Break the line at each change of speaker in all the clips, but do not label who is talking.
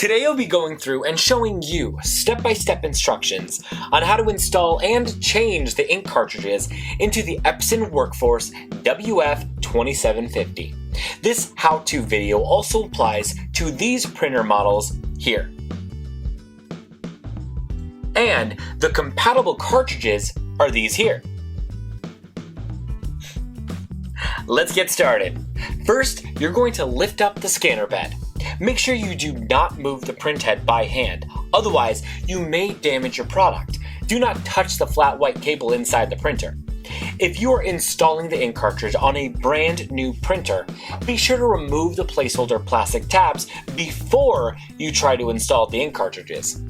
Today I'll be going through and showing you step-by-step instructions on how to install and change the ink cartridges into the Epson Workforce WF-2750. This how-to video also applies to these printer models here. And the compatible cartridges are these here. Let's get started. First, you're going to lift up the scanner bed. Make sure you do not move the print head by hand, otherwise you may damage your product. Do not touch the flat white cable inside the printer. If you are installing the ink cartridge on a brand new printer, be sure to remove the placeholder plastic tabs before you try to install the ink cartridges.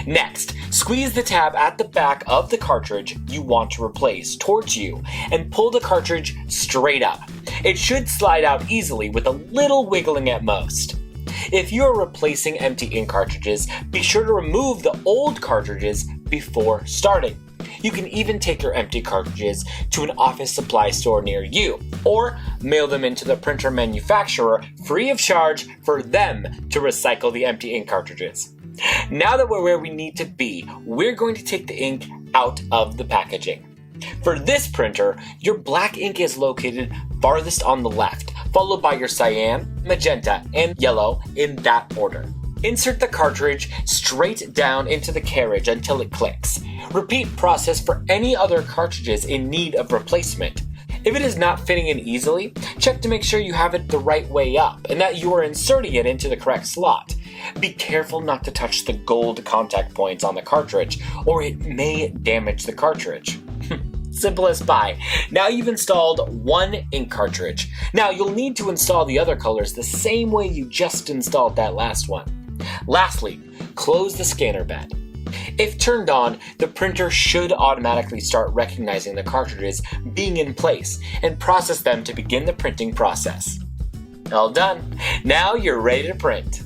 Next, squeeze the tab at the back of the cartridge you want to replace towards you and pull the cartridge straight up. It should slide out easily with a little wiggling at most. If you are replacing empty ink cartridges, be sure to remove the old cartridges before starting. You can even take your empty cartridges to an office supply store near you, or mail them into the printer manufacturer free of charge for them to recycle the empty ink cartridges. Now that we're where we need to be, we're going to take the ink out of the packaging. For this printer, your black ink is located farthest on the left, followed by your cyan, magenta, and yellow in that order. Insert the cartridge straight down into the carriage until it clicks. Repeat process for any other cartridges in need of replacement. If it is not fitting in easily, check to make sure you have it the right way up and that you are inserting it into the correct slot. Be careful not to touch the gold contact points on the cartridge, or it may damage the cartridge. Simple as pie. Now you've installed one ink cartridge. Now you'll need to install the other colors the same way you just installed that last one. Lastly, close the scanner bed. If turned on, the printer should automatically start recognizing the cartridges being in place and process them to begin the printing process. All done. Now you're ready to print.